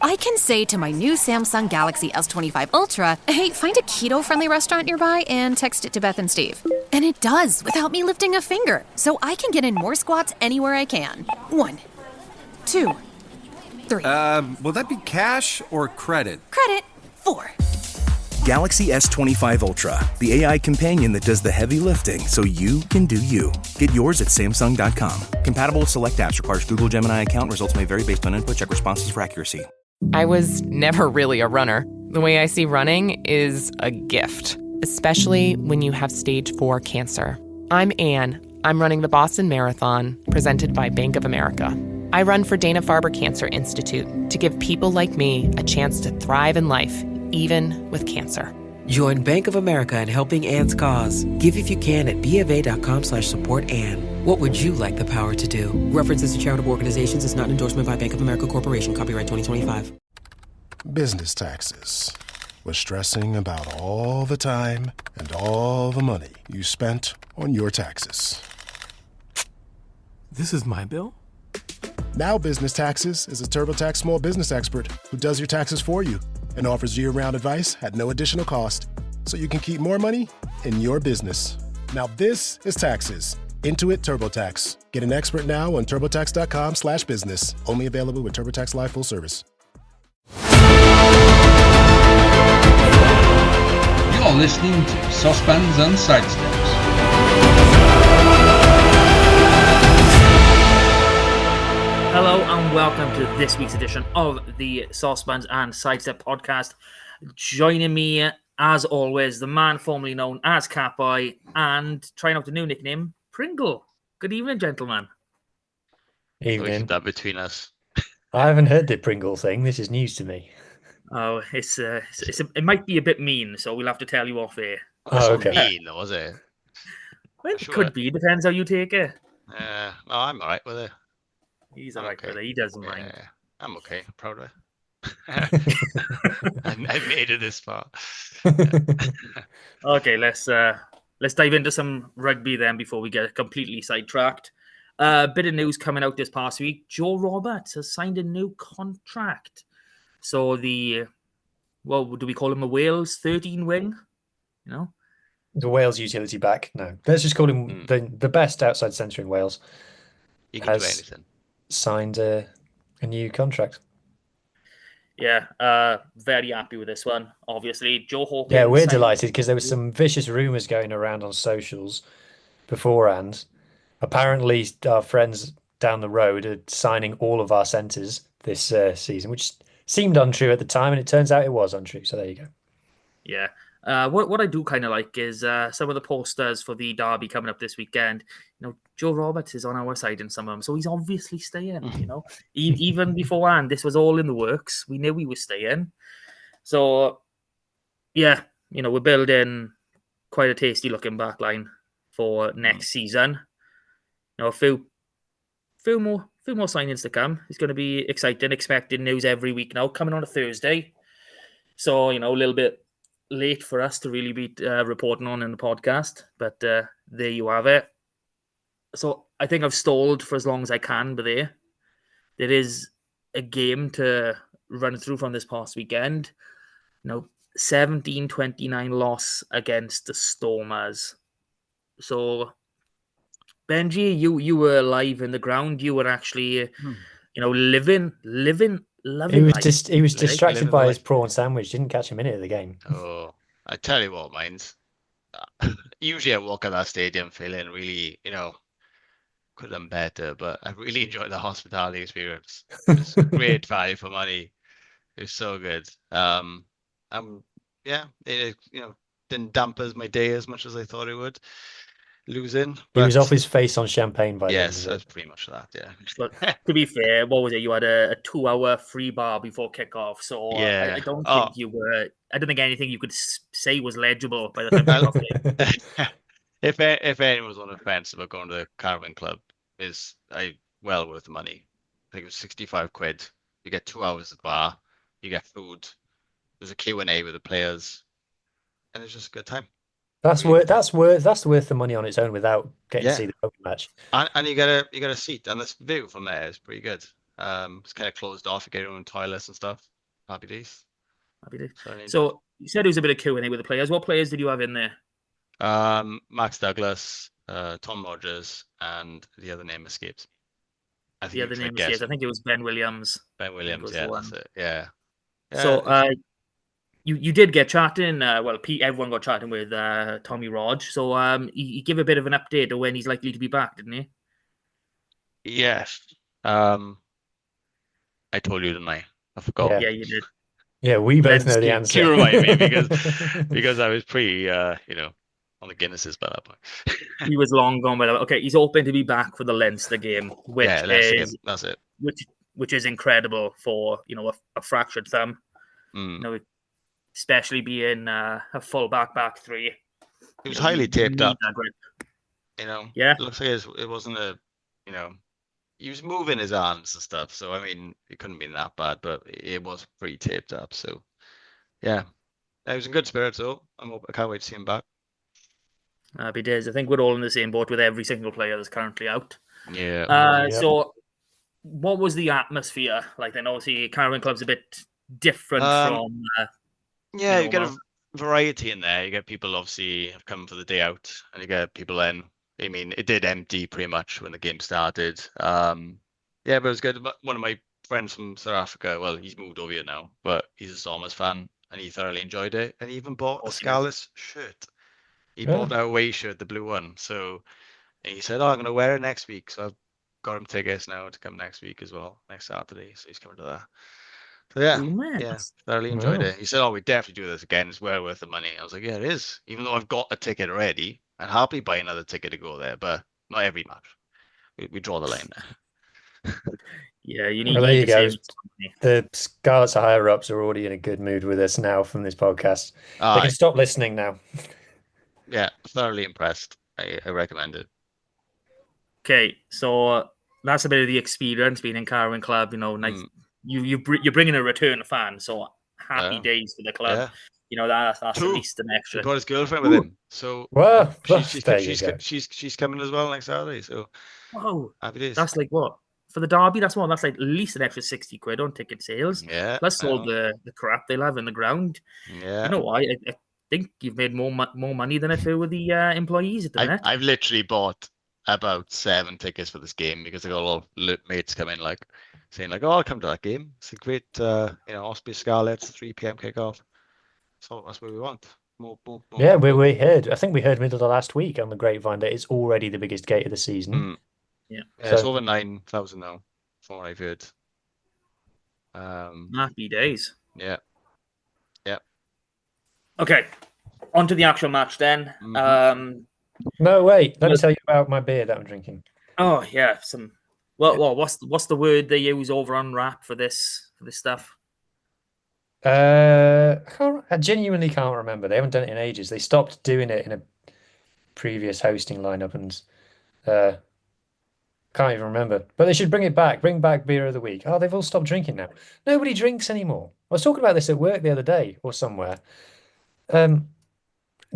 I can say to my new Samsung Galaxy S25 Ultra, hey, find a keto-friendly restaurant nearby and text it to Beth and Steve. And it does, without me lifting a finger. So I can get in more squats anywhere I can. 1, 2, 3. Will that be cash or credit? Credit. 4. Galaxy S25 Ultra, the AI companion that does the heavy lifting so you can do you. Get yours at Samsung.com. Compatible with select apps. Requires Google Gemini account. Results may vary based on input. Check responses for accuracy. I was never really a runner. The way I see running is a gift, especially when you have stage 4 cancer. I'm Anne. I'm running the Boston Marathon, presented by Bank of America. I run for Dana-Farber Cancer Institute to give people like me a chance to thrive in life, even with cancer. Join Bank of America in helping Anne's cause. Give if you can at BofA.com/supportAnne. What would you like the power to do? References to charitable organizations is not an endorsement by Bank of America Corporation. Copyright 2025. Business taxes. Was stressing about all the time and all the money you spent on your taxes. This is my bill? Now Business Taxes is a TurboTax small business expert who does your taxes for you and offers year-round advice at no additional cost, so you can keep more money in your business. Now this is taxes. Intuit TurboTax. Get an expert now on TurboTax.com/business. Only available with TurboTax Live Full Service. You're listening to Saucepans and Sidesteps. Hello and welcome to this week's edition of the Saucepans and Sidestep podcast. Joining me, as always, the man formerly known as Catboy and trying out a new nickname, Pringle. Good evening, gentlemen. Evening. That between us. I haven't heard the Pringle thing. This is news to me. Oh, it might be a bit mean, so we'll have to tell you off air. Oh, okay. Mean, though, was it? Well, it could be. Depends how you take it. No, I'm all right with it. He's all right with it. He doesn't mind. I'm okay. I'm proud of it. I made it this far. Okay, let's dive into some rugby then before we get completely sidetracked. Bit of news coming out this past week. Joe Roberts has signed a new contract. So do we call him a Wales 13 wing? You know, the Wales utility back. No, let's just call him the best outside centre in Wales. He can do anything. Signed a new contract. Yeah, very happy with this one. Obviously, Joe Hawkins. Yeah, we're delighted because there was some vicious rumours going around on socials beforehand. Apparently, our friends down the road are signing all of our centres this season, which seemed untrue at the time, and it turns out it was untrue. So there you go. Yeah. What I do kind of like is some of the posters for the derby coming up this weekend. You know, Joe Roberts is on our side in some of them, so he's obviously staying. You know, even beforehand, this was all in the works. We knew he was staying. So, yeah, you know, we're building quite a tasty looking back line for next season. You know, a few more signings to come. It's going to be exciting. Expecting news every week now, coming on a Thursday. So, you know, a little bit late for us to really be reporting on in the podcast, but there you have it. So I think I've stalled for as long as I can, but there is a game to run through from this past weekend. You know, 17-29 loss against the Stormers. So Benji, you were live in the ground. You were actually, you know, loving. He was distracted by his prawn sandwich. Didn't catch a minute of the game. Oh, I tell you what, mine's usually I walk out that stadium feeling really, you know, could have done better, but I really enjoyed the hospitality experience. It's great value for money. It was so good. Yeah, it, you know, didn't dampen my day as much as I thought it would. Losing. He was off his face on champagne by then. Yes, that's pretty much that, yeah. But to be fair, what was it? You had a 2-hour free bar before kickoff, so yeah. I don't think you were. I don't think anything you could say was legible by the time kickoff. If anyone was on the fence about going to the Caravan Club, is well worth the money. I think it was 65 quid. You get 2 hours of bar, you get food. There's a Q&A with the players, and it's just a good time. That's worth the money on its own without getting to see the rugby match. And you get a seat, and this view from there is pretty good. It's kind of closed off. You get your own toilets and stuff. Happy days. Happy days. Certainly enjoyed. So you said it was a bit of Q&A with the players. What players did you have in there? Max Douglas, Tom Rogers, and the other name escapes me. I think The you other try name is, yes, I guessing. think it was Ben Williams. Ben I think Williams, was yeah, the that's one. it. Yeah. So Yeah, you did get chatting. Well, Pete, everyone got chatting with Tommy Rog. So he gave a bit of an update of when he's likely to be back, didn't he? yes. I told you, didn't I? I forgot. Yeah. Yeah, you did. Yeah, we both know the Can answer. you remind me because I was pretty on the Guinnesses by that point. He was long gone by that. Okay, he's hoping to be back for the Leinster game, Yeah, Leinster game. That's it. which is incredible for a fractured thumb. Especially being a full back three. It was highly taped up. Yeah. It looks like it wasn't he was moving his arms and stuff. So, I mean, it couldn't be that bad, but it was pretty taped up. So, yeah. He was in good spirits, though. I can't wait to see him back. Happy days. I think we're all in the same boat with every single player that's currently out. Yeah. So, what was the atmosphere like? Then, obviously, Caravan Club's a bit different from. Yeah, you get a variety in there. You get people obviously have come for the day out, and you get people then. I mean, it did empty pretty much when the game started. Yeah, but it was good. One of my friends from South Africa, well, he's moved over here now, but he's a Stormers fan, and he thoroughly enjoyed it. And he even bought a Scarlets shirt. He bought our away shirt, the blue one. So and he said, "Oh, I'm going to wear it next week." So I've got him tickets now to come next week as well, next Saturday. So he's coming to that. So yeah, thoroughly enjoyed it. He said, "Oh, we definitely do this again. It's well worth the money." I was like, "Yeah, it is." Even though I've got a ticket already, I'd happily buy another ticket to go there, but not every match. We draw the line there. Yeah, you Well, there you to go. save The Scarlets higher ups are already in a good mood with us now from this podcast. They can stop listening now. Yeah, thoroughly impressed. I recommend it. Okay, so that's a bit of the experience being in Caravan Club. Nice. You're bringing a return fan, so happy days for the club. Yeah. That's at least an extra. He brought his girlfriend with him, so well, she's coming as well next Saturday. So wow, happy days. That's like what for the derby. That's like at least an extra 60 quid on ticket sales. Yeah, plus all the crap they'll have in the ground. Yeah, you know what? I think you've made more money than I feel with the employees at the minute. I've literally bought about 7 tickets for this game because I got a lot of mates coming saying "Oh, I'll come to that game. It's a great Osprey Scarlets 3 p.m. kickoff." So that's what we want. More yeah, we heard. I think we heard middle of last week on the grapevine that it's already the biggest gate of the season. Yeah, it's over 9,000 now, from what I've heard. Happy days. Yeah. Okay, on to the actual match then. No, wait. Let me tell you about my beer that I'm drinking. Oh yeah, Well, what's the word they use over on rap for this stuff? I genuinely can't remember. They haven't done it in ages. They stopped doing it in a previous hosting lineup, and can't even remember. But they should bring it back. Bring back beer of the week. Oh, they've all stopped drinking now. Nobody drinks anymore. I was talking about this at work the other day or somewhere.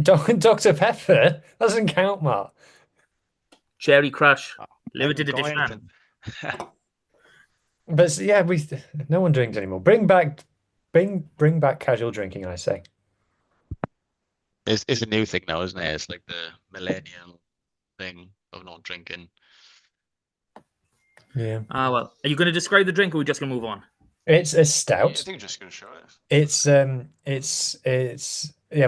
Dr. Pepper doesn't count, Mark. Cherry Crush, limited edition. But yeah, no one drinks anymore. Bring back casual drinking, I say. It's a new thing now, isn't it? It's like the millennial thing of not drinking. Yeah. Well, are you going to describe the drink, or are we just going to move on? It's a stout. I think you're just going to show it. It's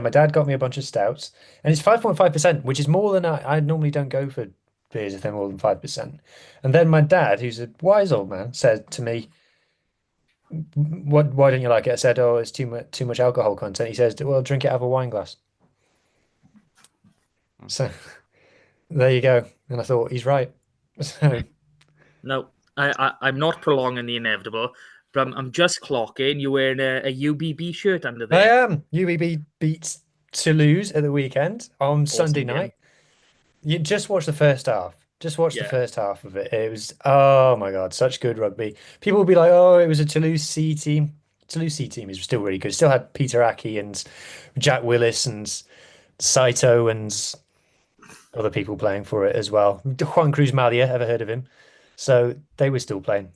my dad got me a bunch of stouts, and it's 5.5%, which is more than I normally don't go for beers if they're more than 5%. And then my dad, who's a wise old man, said to me, why don't you like it? I said, "Oh, it's too much alcohol content." He says, "Well, drink it out of a wine glass." So there you go. And I thought he's right. So no, I'm not prolonging the inevitable, but I'm just clocking you're wearing a UBB shirt under there. I am. UBB beats Toulouse at the weekend on Sunday night. You just watch the first half. Just watch the first half of it. It was, oh my God, such good rugby. People will be like, "Oh, it was a Toulouse C team." Toulouse C team is still really good. Still had Peter Aki and Jack Willis and Saito and other people playing for it as well. Juan Cruz Malia, ever heard of him? So they were still playing.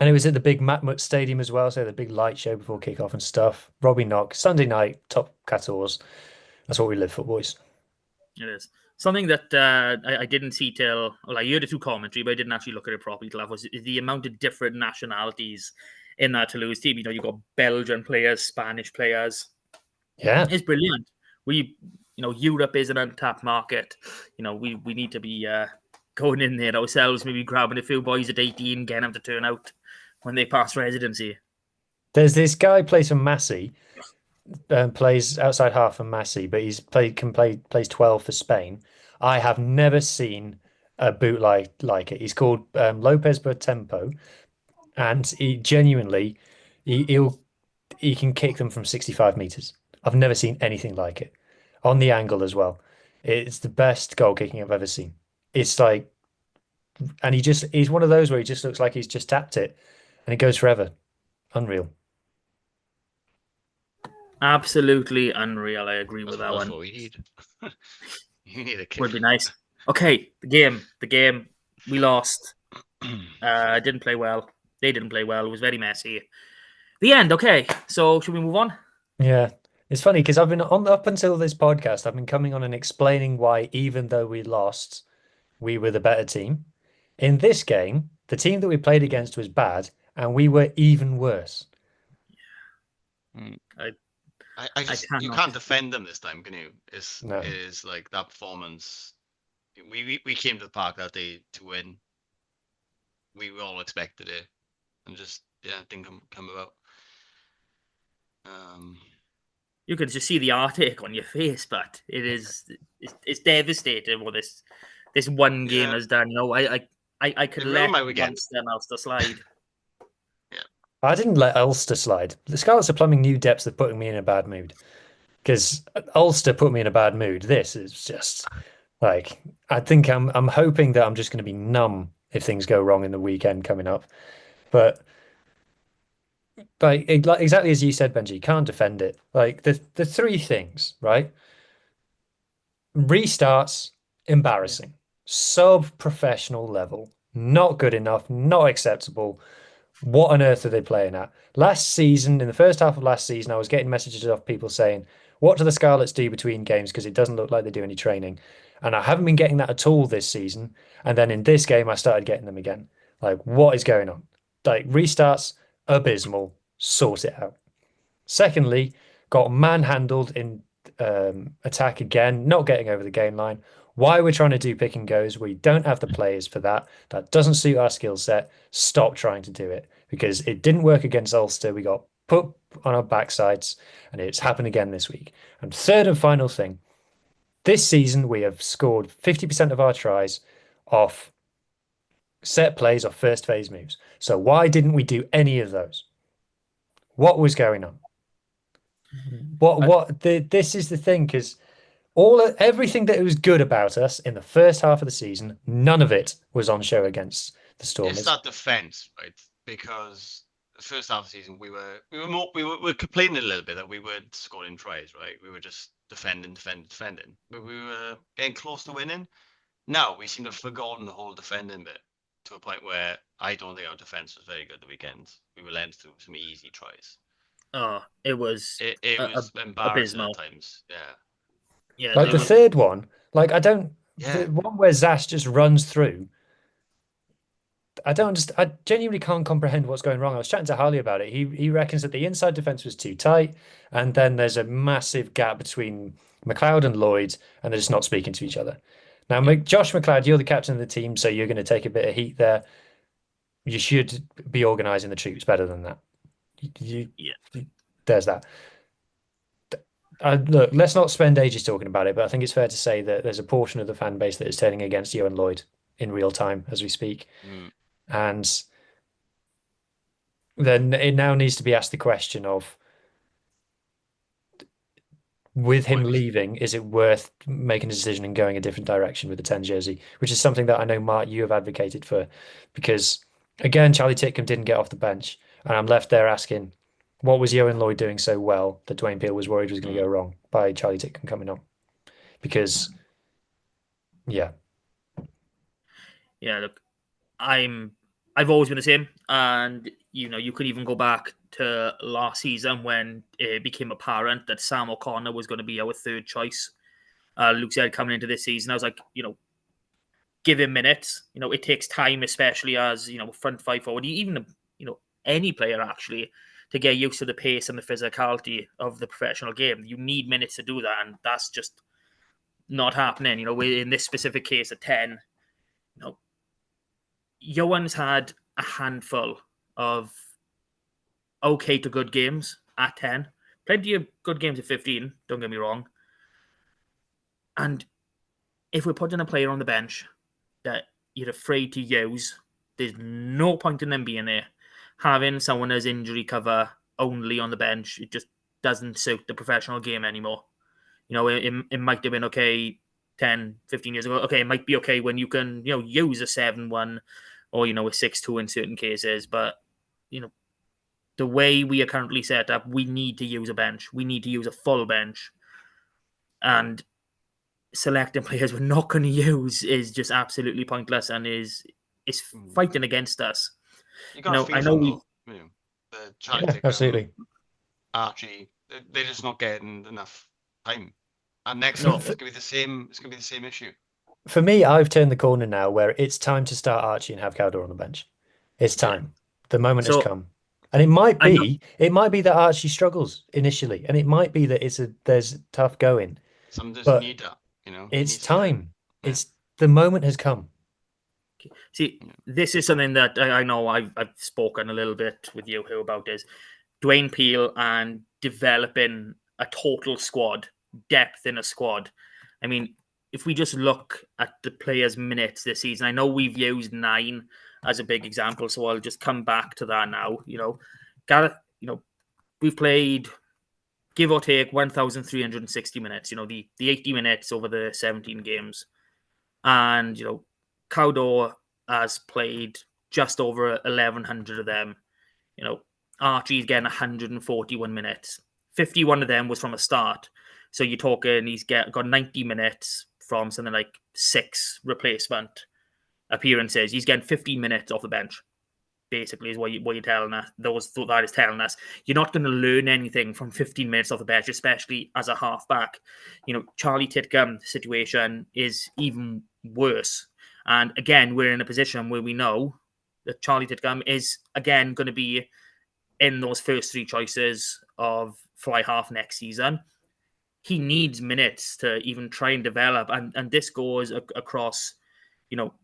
And it was at the big Matmut Stadium as well, so the big light show before kickoff and stuff. Robbie Knock, Sunday night, top 14. That's what we live for, boys. It is something that I didn't see till, well, I heard it through commentary, but I didn't actually look at it properly till was the amount of different nationalities in that Toulouse team. You got Belgian players, Spanish players. Yeah. It's brilliant. Europe is an untapped market. We need to be going in there ourselves, maybe grabbing a few boys at 18, getting them to turn out when they pass residency. There's this guy plays for Massey, plays outside half for Massey, but plays 12 for Spain. I have never seen a boot like it. He's called Lopez Tempo, and he genuinely he can kick them from 65 meters. I've never seen anything like it. On the angle as well. It's the best goal kicking I've ever seen. It's like, and he's one of those where he just looks like he's just tapped it and it goes forever. Unreal. Absolutely unreal. I agree with that one. That's what we need. You need a kick. Would be nice. Okay, the game. We lost. Didn't play well. They didn't play well. It was very messy. The end. Okay, so should we move on? Yeah. It's funny because I've been up until this podcast, I've been coming on and explaining why, even though we lost, we were the better team. In this game, the team that we played against was bad, and we were even worse. You can't defend them this time, can you? No. It is like that performance. We came to the park that day to win. We all expected it, and just didn't come about. You could just see the heartache on your face, but it's devastating what this one game has done. I could let Ulster slide. Yeah, I didn't let Ulster slide. The Scarlets are plumbing new depths of putting me in a bad mood. Because Ulster put me in a bad mood. This is just like, I think I'm hoping that I'm just going to be numb if things go wrong in the weekend coming up. But like exactly as you said, Benji, you can't defend it. Like the three things, right? Restarts, embarrassing. Sub-professional level. Not good enough, not acceptable. What on earth are they playing at? Last season, in the first half of last season, I was getting messages off people saying, what do the Scarlets do between games? Because it doesn't look like they do any training. And I haven't been getting that at all this season. And then in this game, I started getting them again. Like, what is going on? Like, restarts, abysmal. Sort it out. Secondly, got manhandled in attack again, not getting over the game line. Why we're trying to do pick and goes, we don't have the players for that. That doesn't suit our skill set. Stop trying to do it because it didn't work against Ulster. We got put on our backsides and it's happened again this week. And third and final thing, this season we have scored 50% of our tries off set plays or first phase moves. So why didn't we do any of those? What was going on? This is the thing, because everything that was good about us in the first half of the season, none of it was on show against the Stormers. It's that defense, right? Because the first half of the season we were complaining a little bit that we weren't scoring tries, right? We were just defending. But we were getting close to winning. Now we seem to have forgotten the whole defending bit to a point where I don't think our defense was very good the weekend. We were letting through some easy tries. Oh, it was embarrassing abysmal at times. Yeah. Like the third one, like the one where Zash just runs through. I don't understand. I genuinely can't comprehend what's going wrong. I was chatting to Harley about it. He reckons that the inside defense was too tight, and then there's a massive gap between McLeod and Lloyd, and they're just not speaking to each other. Now, Josh McLeod, you're the captain of the team, so you're going to take a bit of heat there. You should be organising the troops better than that. There's that. Look, let's not spend ages talking about it, but I think it's fair to say that there's a portion of the fan base that is turning against you and Lloyd in real time as we speak. And then it now needs to be asked the question of, with him leaving, is it worth making a decision and going a different direction with the 10 jersey, which is something that I know, Mark, you have advocated for, because again, Charlie Titcombe didn't get off the bench, and I'm left there asking, what was Owen Lloyd doing so well that Dwayne Peel was worried was going to go wrong by Charlie Titcombe coming on? Because, look, I'm I've always been the same, and you could even go back to last season when it became apparent that Sam O'Connor was going to be our third choice. Luke said coming into this season, I was like, give him minutes. It takes time, especially as front five forward, even any player actually, to get used to the pace and the physicality of the professional game. You need minutes to do that, and that's just not happening. In this specific case at 10, Johan's had a handful of okay to good games at 10. Plenty of good games at 15, don't get me wrong. And if we're putting a player on the bench that you're afraid to use, there's no point in them being there. Having someone as injury cover only on the bench, it just doesn't suit the professional game anymore. It might have been okay 10, 15 years ago. Okay, it might be okay when you can, use a 7-1 or, a 6-2 in certain cases. But, the way we are currently set up, we need to use a bench. We need to use a full bench. And selecting players we're not going to use is just absolutely pointless and is fighting against us. You got to feel them, though. The Charlie Ticker, absolutely. Archie, they're just not getting enough time. And next week, it's going to be the same. It's going to be the same issue. For me, I've turned the corner now where it's time to start Archie and have Caldor on the bench. It's time. The moment has come. And it might be that Archie struggles initially, and it might be that there's tough going. Some just need that, It's time. It's the moment has come. See, this is something that I know I've spoken a little bit with you about is Dwayne Peel and developing a total squad, depth in a squad. I mean, if we just look at the players' minutes this season, I know we've used 9 as a big example, so I'll just come back to that now. Gareth, we've played, give or take, 1,360 minutes. The 80 minutes over the 17 games, and Cawdor has played just over 1,100 of them. Archie's getting 141 minutes. 51 of them was from a start. So you're talking he's got 90 minutes from something like 6 replacement appearances. He's getting 15 minutes off the bench, basically, is what you're telling us. That is telling us. You're not going to learn anything from 15 minutes off the bench, especially as a halfback. Charlie Titcombe's situation is even worse. And again, we're in a position where we know that Charlie Titcombe is, again, going to be in those first 3 choices of fly half next season. He needs minutes to even try and develop. And this goes across,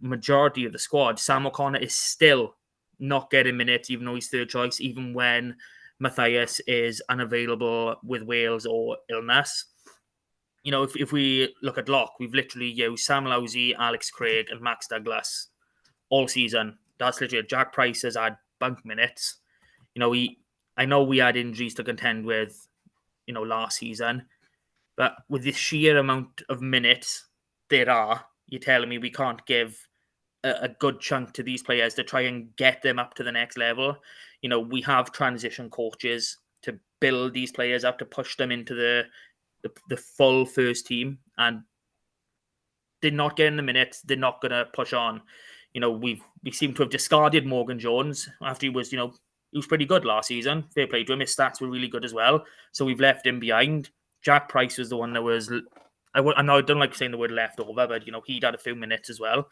majority of the squad. Sam O'Connor is still not getting minutes, even though he's third choice, even when Matthias is unavailable with Wales or illness. If we look at lock, we've literally used Sam Lousy, Alex Craig, and Max Douglas all season. That's legit. Jack Price has had bunk minutes. I know we had injuries to contend with, last season, but with the sheer amount of minutes there are, you're telling me we can't give a good chunk to these players to try and get them up to the next level. We have transition coaches to build these players up, to push them into the full first team, and they're not getting the minutes. They're not going to push on. We seem to have discarded Morgan Jones after he was, he was pretty good last season. Fair play to him. His stats were really good as well. So we've left him behind. Jack Price was the one that was, I know I don't like saying the word left over, but, he'd had a few minutes as well.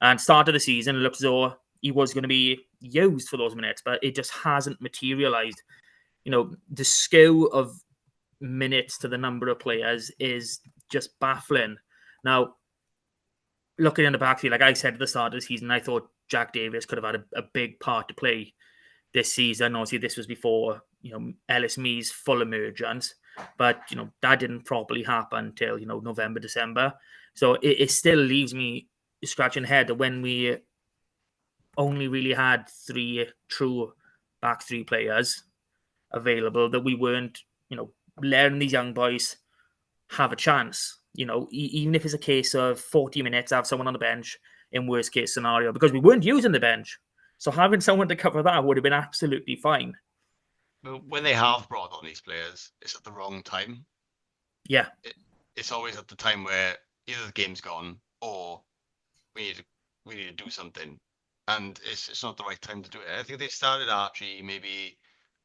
And start of the season, it looked as though he was going to be used for those minutes, but it just hasn't materialized. The skill of minutes to the number of players is just baffling. Now, looking in the backfield, like I said at the start of the season, I thought Jack Davis could have had a big part to play this season. Obviously, this was before, Ellis Mee's full emergence, but, that didn't properly happen until, November, December. So it still leaves me scratching the head that when we only really had 3 true back 3 players available, that we weren't, letting these young boys have a chance. Even if it's a case of 40 minutes, have someone on the bench in worst case scenario, because we weren't using the bench. So having someone to cover that would have been absolutely fine. But when they have brought on these players, it's at the wrong time. Yeah. It's always at the time where either the game's gone or we need to do something. and it's not the right time to do it. I think they started Archie maybe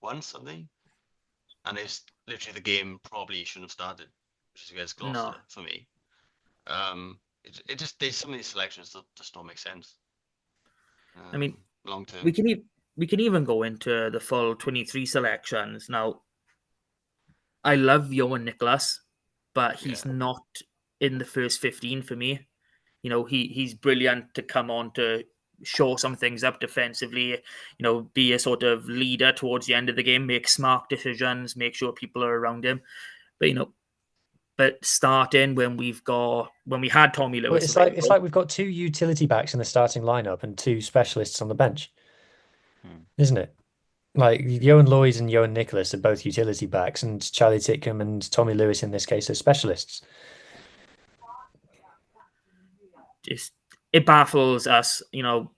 once, something, and it's literally the game probably shouldn't have started, which is against Gloucester No. for me. It just there's some of these selections that just don't make sense. I mean, long term. we can even go into the full 23 selections. Now, I love Johan Nicholas, but he's not in the first 15 for me. You know, he's brilliant to come on to show some things up defensively, you know, be a sort of leader towards the end of the game, make smart decisions, make sure people are around him. But but starting when we had Tommy Well, Lewis it's like we've got 2 utility backs in the starting lineup and 2 specialists on the bench, isn't it? Like Johan Lloyd and Johan Nicholas are both utility backs, and Charlie Titcombe and Tommy Lewis in this case are specialists. It baffles us, you know.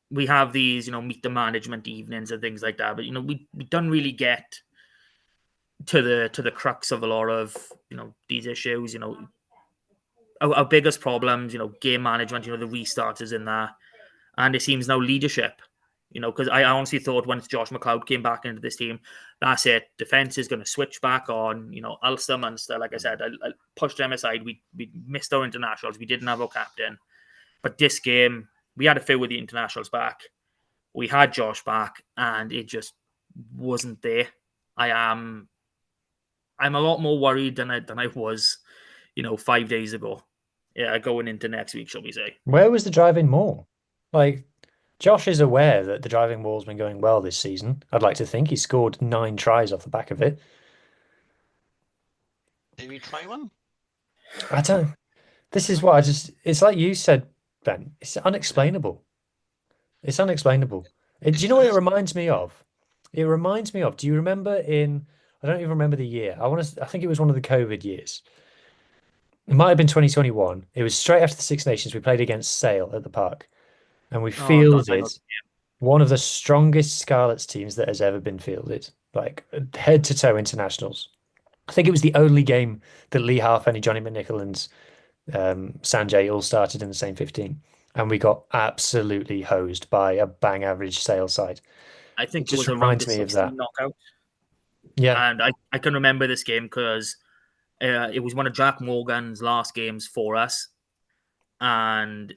We have these, you know, meet the management evenings and things like that, but you know, we don't really get to the crux of a lot of, you know, these issues. You know, our biggest problems, you know, game management, you know, the restarts is in there, and it seems now leadership. You know, because I honestly thought once Josh McLeod came back into this team, that's it. Defense is going to switch back on. You know, Ulster, Munster. Like I said, I pushed them aside. We missed our internationals. We didn't have our captain, but this game we had a few with the internationals back. We had Josh back, and it just wasn't there. I'm a lot more worried than I was, you know, 5 days ago. Yeah, going into next week, shall we say? Where was the driving maul? Like, Josh is aware that the driving maul's been going well this season. I'd like to think he scored 9 tries off the back of it. Did we try one? I don't. This is what I just. It's like you said, Ben. It's unexplainable. It's unexplainable. Do you know what it reminds me of? It reminds me of. Do you remember in? I don't even remember the year. I think it was one of the COVID years. It might have been 2021. It was straight after the Six Nations. We played against Sale at the park, and we Oh, I know. fielded one of the strongest Scarlets teams that has ever been fielded, like head to toe internationals. I think it was the only game that Lee Halfpenny, Johnny McNichol, and Sanjay all started in the same 15, and we got absolutely hosed by a bang average Sale side. I It think it just was around reminds the me of 16 that. knockout. Yeah. And I can remember this game because it was one of Jack Morgan's last games for us. And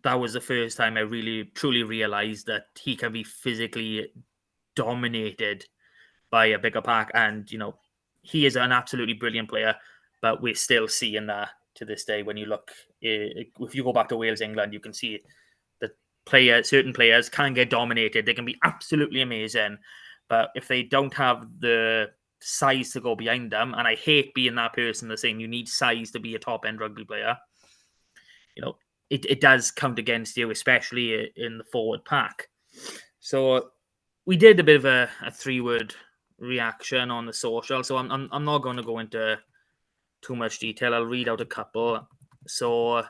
that was the first time I really truly realized that he can be physically dominated by a bigger pack. And, you know, he is an absolutely brilliant player, but we're still seeing that to this day. When you look, if you go back to Wales, England, you can see that certain players can get dominated. They can be absolutely amazing, but if they don't have the size to go behind them, and I hate being that person that's saying you need size to be a top end rugby player, you know, it does count against you, especially in the forward pack. So we did a bit of a 3-word reaction on the social. So I'm not going to go into too much detail. I'll read out a couple. So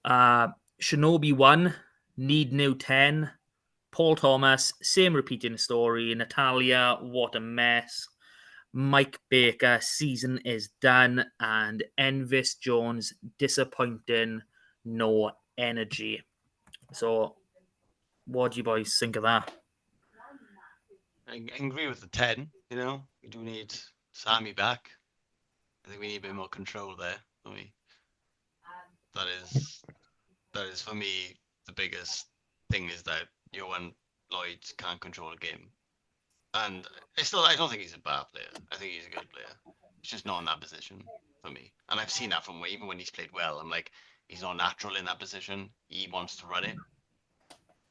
Shinobi 1, need new 10. Paul Thomas, same repeating story. Natalia, what a mess. Mike Baker, season is done. And Envis Jones, disappointing, no energy. So, what do you boys think of that? I agree with the 10. You know, we do need Sammy back. I think we need a bit more control there. Don't we? That is for me the biggest thing is that Johan Lloyd can't control a game, and I don't think he's a bad player. I think he's a good player. He's just not in that position for me, and I've seen that from even when he's played well. I'm like, he's not natural in that position. He wants to run it.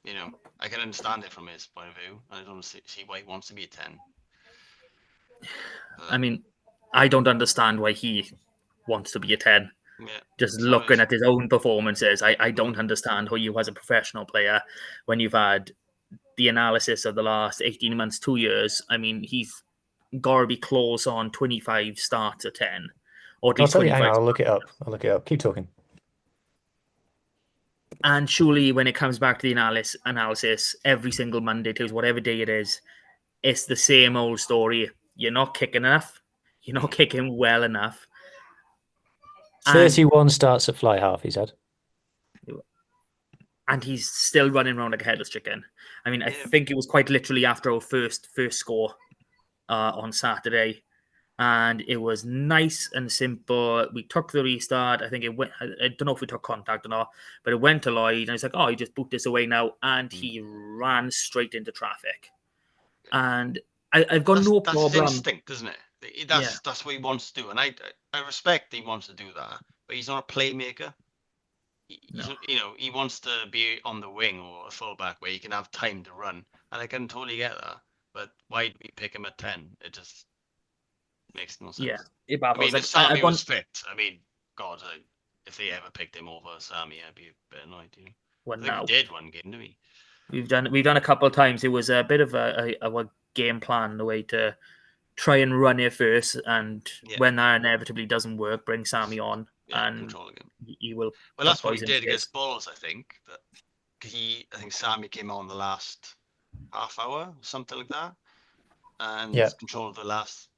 You know, I can understand it from his point of view. I don't see why he wants to be a 10. I mean, I don't understand why he wants to be a 10. Yeah, just looking at his own performances, I don't understand how you, as a professional player, when you've had the analysis of the last 18 months, 2 years, I mean, he's got to be close on 25 starts at 10. Or at I'll least tell you, 25. hang on, I'll look it up. Keep talking. And surely when it comes back to the analysis every single Monday, to whatever day it is, it's the same old story. You're not kicking enough. You're not kicking well enough. 31 starts at fly half, he's had. and he's still running around like a headless chicken. I mean, I think it was quite literally after our first score on Saturday, and it was nice and simple. We took the restart. I think it went. I don't know if we took contact or not, but it went to Lloyd, and he's like, "Oh, you just boot this away now," and he ran straight into traffic. And I've got no That's his problem. instinct, isn't it? That's what he wants to do, and I respect he wants to do that, but he's not a playmaker. He wants to be on the wing or a fullback where he can have time to run, and I can totally get that. But why do we pick him at 10? It just makes no sense. Yeah, it baffles. I mean, if Sammy was fit, I mean, God, if they ever picked him over Sammy, I'd be a bit annoyed. Well, I think we did one game, didn't we? We've done a couple of times. It was a bit of a game plan, the way to try and run it first, and when that inevitably doesn't work, bring Sammy on and he will. Well, that's what he did against Bulls, I think. I think Sammy came on the last half hour, something like that, and controlled the last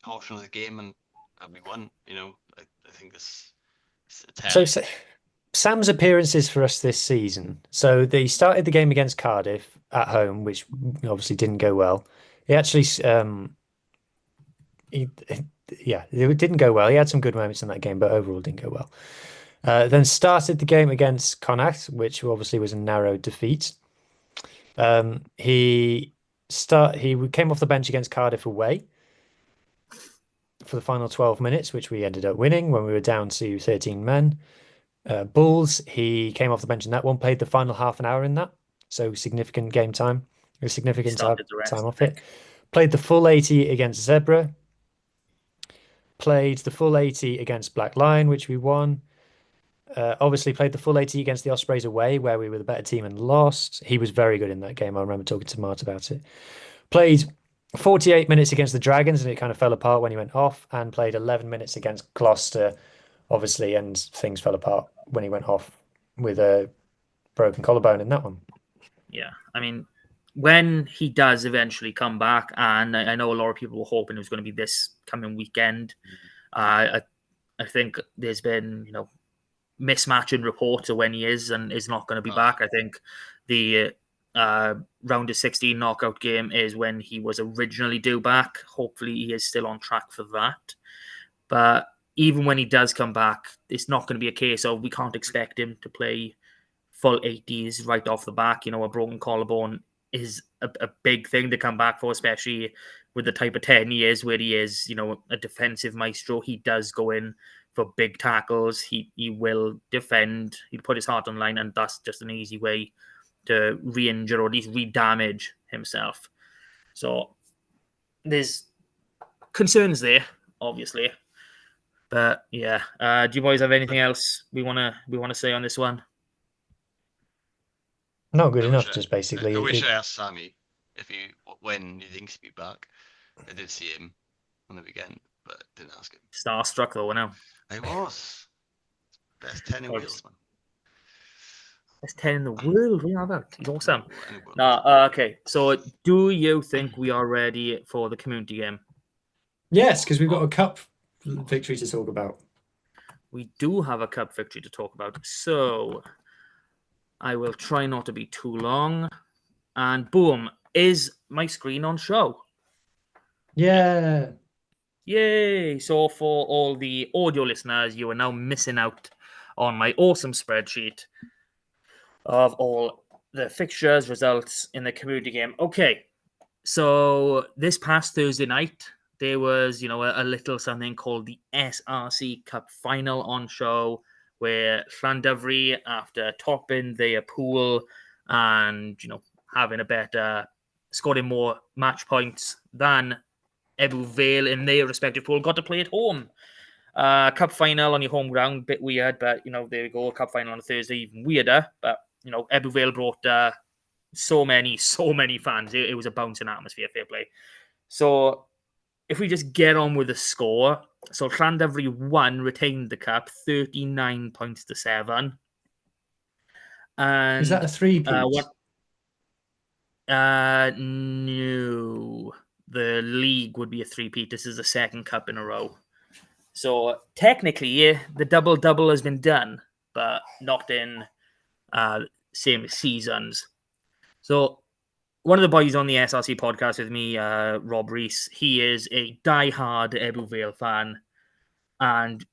portion of the game, and we won. I think this. So Sam's appearances for us this season. So they started the game against Cardiff at home, which obviously didn't go well. He actually, it didn't go well. He had some good moments in that game, but overall didn't go well. Then started the game against Connacht, which obviously was a narrow defeat. He came off the bench against Cardiff away for the final 12 minutes, which we ended up winning when we were down to 13 men. Bulls, he came off the bench in that one, played the final half an hour in that, so significant game time, a significant time off it. Played the full 80 against Zebra. Played the full 80 against Black Lion, which we won. Obviously played the full 80 against the Ospreys away, where we were the better team and lost. He was very good in that game. I remember talking to Mart about it. Played 48 minutes against the Dragons, and it kind of fell apart when he went off, and played 11 minutes against Gloucester, obviously, and things fell apart when he went off with a broken collarbone in that one. Yeah, I mean, when he does eventually come back, and I know a lot of people were hoping it was going to be this coming weekend, I think there's been, mismatch in reports of when he is and is not going to be back. I think the round of 16 knockout game is when he was originally due back. Hopefully he is still on track for that. But even when he does come back, it's not going to be a case of we can't expect him to play full 80s right off the back. A broken collarbone is a big thing to come back for, especially with the type of 10 years where he is, a defensive maestro. He does go in for big tackles. He will defend. He'll put his heart on line, and that's just an easy way to re-injure or at least re-damage himself. So there's concerns there, obviously. But yeah, do you boys have anything else we wanna say on this one? Not good enough, just basically. I wish I asked Sammy when he thinks he'll be back. I did see him on the weekend, but didn't ask him. Starstruck though, now. I was. Best 10 in Wales, man. Best 10 in the world. We have that. He's awesome. Okay. So, do you think we are ready for the community game? Yes, because we've got a cup victory to talk about. We do have a cup victory to talk about. So, I will try not to be too long. And boom, is my screen on show? Yeah. Yay! So for all the audio listeners, you are now missing out on my awesome spreadsheet of all the fixtures, results in the community game. Okay, so this past Thursday night, there was, a little something called the SRC Cup Final on show, where Llandovery, after topping their pool and, having a better, scoring more match points than Ebbw Vale in their respective pool, got to play at home. Cup final on your home ground, bit weird, but there we go. Cup final on a Thursday, even weirder. But Ebbw Vale brought so many fans. It was a bouncing atmosphere, fair play. So if we just get on with the score, so Llandovery won, retained the cup, 39 points to 7. And is that a three-peat? No. The league would be a three-peat. This is the second cup in a row. So technically, the double-double has been done, but not in same seasons. So one of the boys on the SRC podcast with me, Rob Reese, he is a die-hard Ebbw Vale fan, and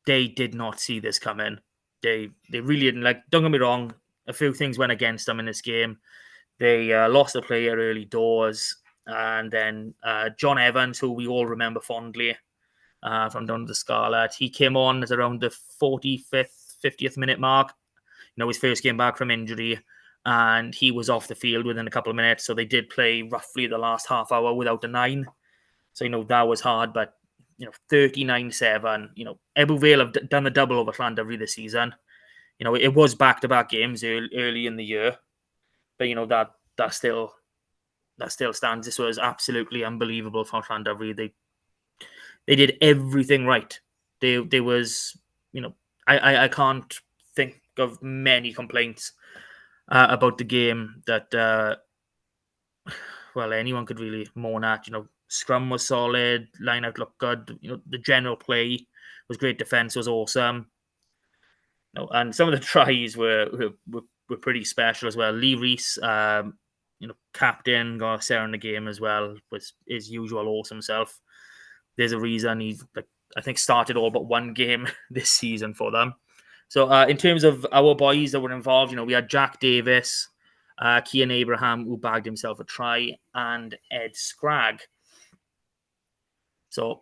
they did not see this coming. They really didn't. Like, don't get me wrong, a few things went against them in this game. They lost a player early doors, and then John Evans, who we all remember fondly from down to the Scarlets, he came on at around the 45th, 50th minute mark. His first game back from injury, and he was off the field within a couple of minutes. So they did play roughly the last half hour without a 9. So, that was hard, but 39-7. Ebbw Vale have done the double over Llandovery this season. It was back-to-back games early in the year, but that still stands. This was absolutely unbelievable for Llandovery. They did everything right. There was, I can't think of many complaints about the game that anyone could really moan at. Scrum was solid, line-out looked good. The general play was great, defense was awesome. And some of the tries were pretty special as well. Lee Reese, captain, got a share in the game as well, was his usual awesome self. There's a reason he's, I think, started all but one game this season for them. So in terms of our boys that were involved, we had Jack Davis, Cian Abraham, who bagged himself a try, and Ed Scragg. So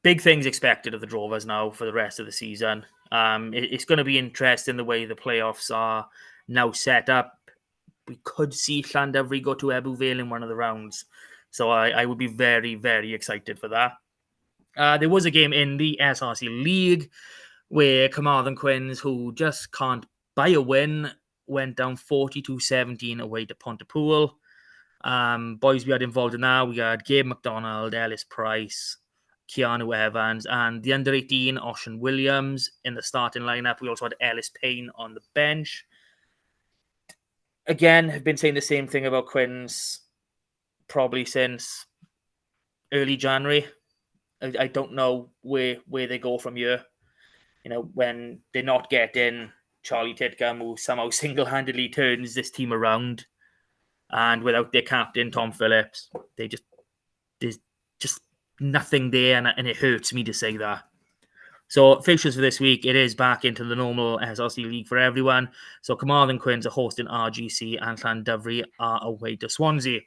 big things expected of the Drovers now for the rest of the season. It's going to be interesting the way the playoffs are now set up. We could see Llandovery go to Ebbw Vale in one of the rounds. So I would be very, very excited for that. There was a game in the SRC League where Carmarthen Quins, who just can't buy a win, went down 42-17 away to Pontypool. Boys we had involved in that, we had Gabe McDonald, Ellis Price, Keanu Evans, and the under-18 Ocean Williams in the starting lineup. We also had Ellis Payne on the bench. Again, I've been saying the same thing about Quins probably since early January. I don't know where they go from here. When they're not getting Charlie Titcombe, who somehow single-handedly turns this team around, and without their captain, Tom Phillips, there's just nothing there, and it hurts me to say that. So fixtures for this week, it is back into the normal SRC League for everyone. So Carmarthen Quins are hosting RGC, and Llandovery are away to Swansea.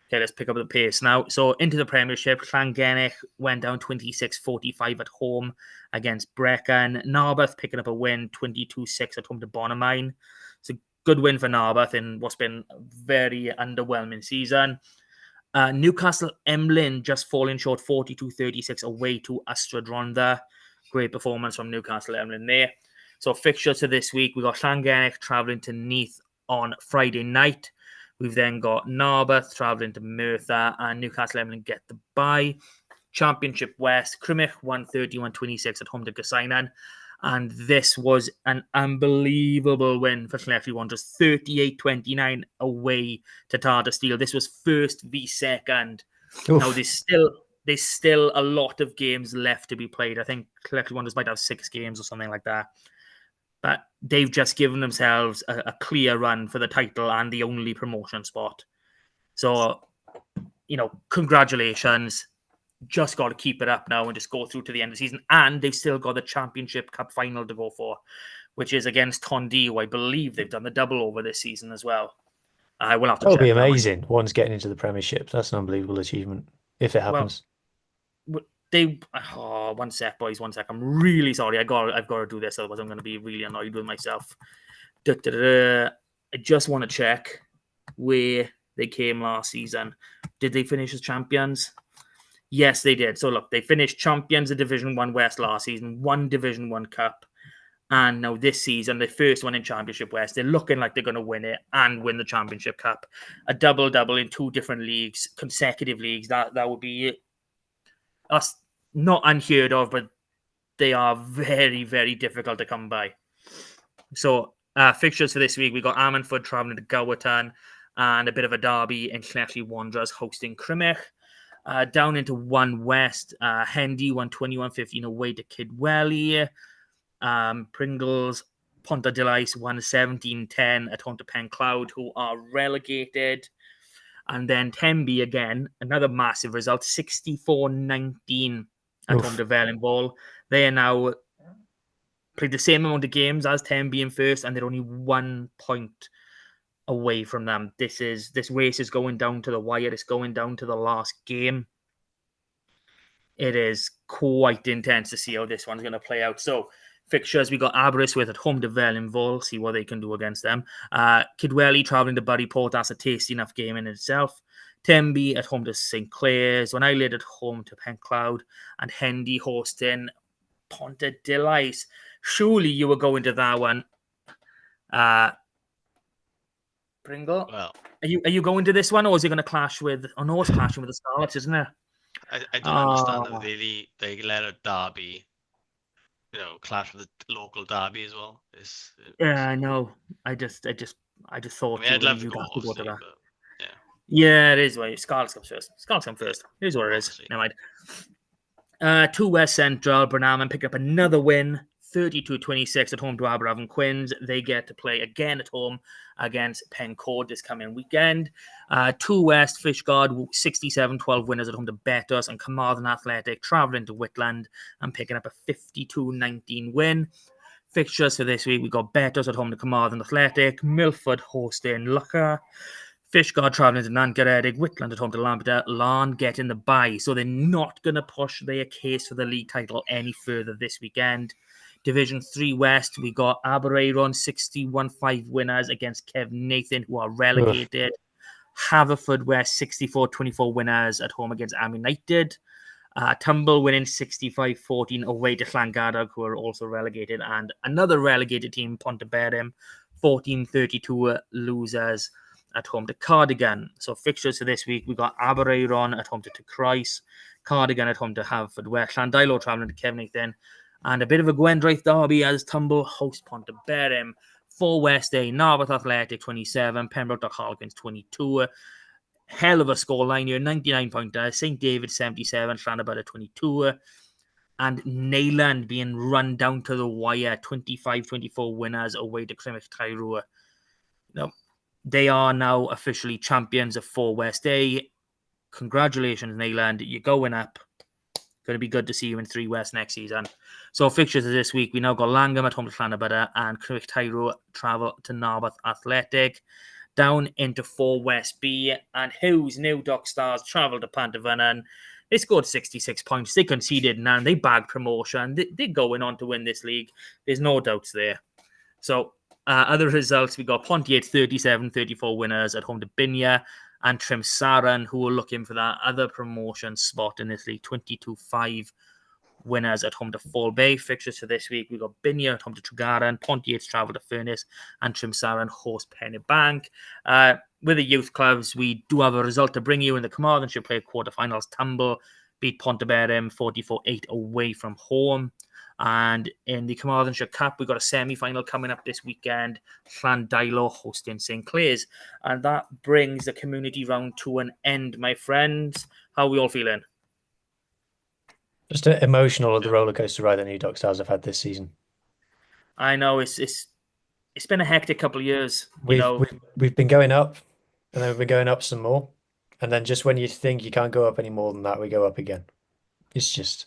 Okay, let's pick up the pace now. So into the Premiership, Llangennech went down 26-45 at home against Brecon. Narberth picking up a win, 22-6 at home to Bonamine. It's a good win for Narberth in what's been a very underwhelming season. Newcastle Emlyn just falling short, 42-36 away to Ystrad Rhondda. Great performance from Newcastle Emlyn there. So fixtures to this week, we got Llangennech travelling to Neath on Friday night. We've then got Narberth travelling to Merthyr, and Newcastle Emlyn get the bye. Championship West, Crymych won 31-26 at home to Gosainan. And this was an unbelievable win for Llanelli Wanderers, 38-29 away to Tata Steel. This was first v second. Oof. Now, there's still a lot of games left to be played. I think Llanelli Wanderers might have 6 games or something like that. But they've just given themselves a clear run for the title and the only promotion spot. So, congratulations. Just got to keep it up now and just go through to the end of the season. And they've still got the Championship Cup final to go for, which is against Tondy, who I believe they've done the double over this season as well. I will have to check. That'll be amazing. One's getting into the Premiership. That's an unbelievable achievement, if it happens. One sec, boys, 1 sec. I'm really sorry. I've got to do this, otherwise I'm going to be really annoyed with myself. I just want to check where they came last season. Did they finish as champions? Yes, they did. So look, they finished champions of Division 1 West last season, won Division 1 Cup, and now this season, the first one in Championship West. They're looking like they're going to win it and win the Championship Cup. A double-double in 2 different leagues, consecutive leagues. That would be us. Not unheard of, but they are very, very difficult to come by. So, fixtures for this week, we got Ammanford travelling to Gowerton, and a bit of a derby in Llanelli Wanderers hosting Crymych. Down into 1 West, Hendy won 21-15 away to Kidwelly. Pringles Ponta Delice won 17-10 at home to Pencloud, who are relegated. And then Tenby again, another massive result, 64-19 at home to Wellingball. They are now played the same amount of games as Tenby in first, and they're only 1 point away from them. This race is going down to the wire. It's going down to the last game. It is quite intense to see how this one's going to play out. So, fixtures, we got Aberystwyth at home to Wellingball, see what they can do against them. Kidwelly travelling to Buryport, that's a tasty enough game in itself. Tenby at home to St Clair's, When I Laid at home to Pencloud, and Hendy hosting Ponta Delice. Surely you were going to that one. Pringle? Well, are you going to this one, or is it going to clash with... Oh, no, it's clashing with the Scarlets, isn't it? I don't understand that they let a derby, clash with the local derby as well. Yeah, I know. I just thought I'd love to you'd go, have to go to obviously, that. but Yeah, it is. Right. Scarlets comes first. Scarlets come first. Here's what it is. Never mind. 2 West Central, Burnham pick up another win, 32-26 at home to Aberafon Quins. They get to play again at home against Pencoed this coming weekend. 2 West, Fishguard, 67-12 winners at home to Betos, and Carmarthen Athletic travelling to Whitland and picking up a 52-19 win. Fixtures for this week, we got Betos at home to Carmarthen Athletic, Milford hosting Lucker, Fishguard travelling to Nangaredig, Whitland at home to Lambda, Larne getting the bye. So they're not going to push their case for the league title any further this weekend. Division 3 West, we got Aberaeron, 61-5 winners against Kevin Nathan, who are relegated. Haverford West, 64-24 winners at home against Am United. Tumble winning 65-14 away to Llangadog, who are also relegated. And another relegated team, Pontyberem, 14-32 losers at home to Cardigan. So fixtures for this week, we got Aberaeron at home to Christ, Cardigan at home to Haverford West, Llandilo travelling to Kevnathan, and a bit of a Gwendraith derby as Tumble host Pontyberem. 4 West Day, Narberth Athletic 27, Pembroke Harlequins 22. Hell of a scoreline here, 99-pointer. St David 77, Llanabada 22. And Neyland being run down to the wire, 25-24 winners away to Crymych Tairua. Now, they are now officially champions of 4 West A. Congratulations, Neyland. You're going up. Going to be good to see you in 3 West next season. So fixtures of this week, we now got Langham at home to Llanabada and Crymych Tairua travel to Narberth Athletic. Down into 4 West B, and Hughes, New Dock Stars, travel to Pantavenan. They scored 66 points. They conceded none. They bagged promotion. They're going on to win this league. There's no doubts there. So other results, we got Pontiac 37-34 winners at home to Binya, and Trimsaran, who are looking for that other promotion spot in this league, 22-5 winners at home to Fall Bay. Fixtures for this week, we got Binya at home to Tregaron, Pontiac travel to Furness, and Trimsaran host Pennybank. With the youth clubs, we do have a result to bring you in the Carmarthenshire play quarterfinals. Tumble beat Pontyberem 44-8 away from home. And in the Carmarthenshire Cup, we've got a semi-final coming up this weekend. Llandilo hosting St Clair's. And that brings the community round to an end, my friends. How are we all feeling? Just emotional at the roller coaster ride that New Dock Stars have had this season. I know it's been a hectic couple of years. We've been going up, and then we've been going up some more, and then just when you think you can't go up any more than that, we go up again. It's just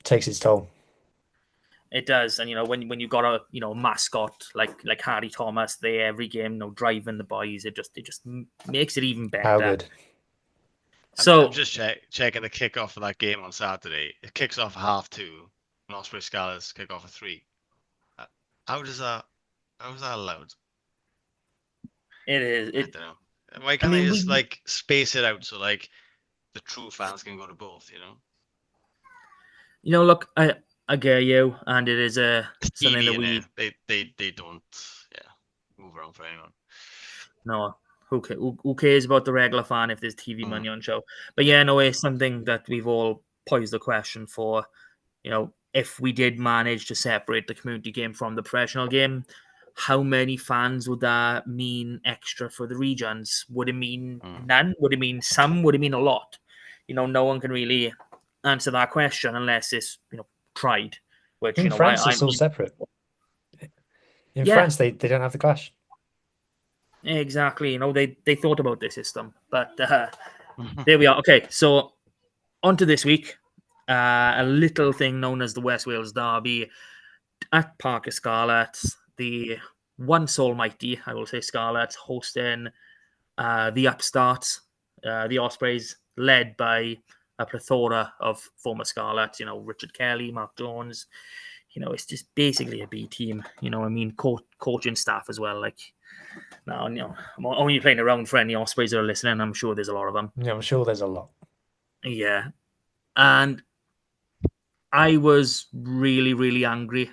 takes its toll. It does, and when you got a mascot like Harry Thomas there every game, driving the boys, it just makes it even better. How good. So I'm just checking the kickoff for that game on Saturday. It kicks off at 2:30, and Osprey Scarlets kick off at 3. How is that allowed? It is. I don't know. Why can't they just space it out so the true fans can go to both? Look, I get you, and it is something that they don't move around for anyone. No. Who cares about the regular fan if there's TV money on show? But it's something that we've all posed the question for. If we did manage to separate the community game from the professional game, how many fans would that mean extra for the regions? Would it mean none? Would it mean some? Would it mean a lot? No one can really answer that question unless it's tried. Which in France, it's all separate. In Yeah. France, they don't have the clash. Exactly. They thought about this system, but there we are. Okay, so on to this week. A little thing known as the West Wales Derby at Parc y Scarlets. The once almighty, I will say, Scarlets hosting the upstarts, the Ospreys, led by a plethora of former Scarlets. Richard Kelly, Mark Jones. It's just basically a B team. I mean, coaching staff as well. Like, now, I'm only playing around for any Ospreys that are listening. I'm sure there's a lot of them. Yeah, I'm sure there's a lot. Yeah, and I was really, really angry.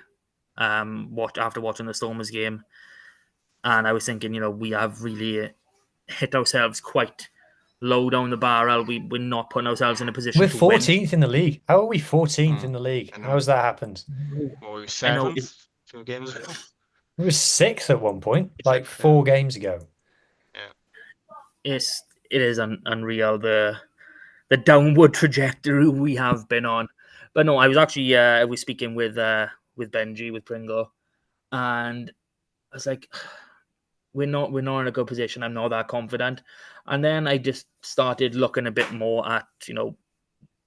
After watching the Stormers game, and I was thinking, we have really hit ourselves quite low down the barrel. We're not putting ourselves in a position We're to win. 14th in the league. How are we 14th in the league? How has that happened? Well, we were I know 7th 2 games ago. We were 6th at one point, like Sixth, 4 games ago. Yeah. it is unreal the downward trajectory we have been on. But no, I was actually I was speaking with Benji, with Pringle, and I was like, we're not in a good position. I'm not that confident. And then I just started looking a bit more at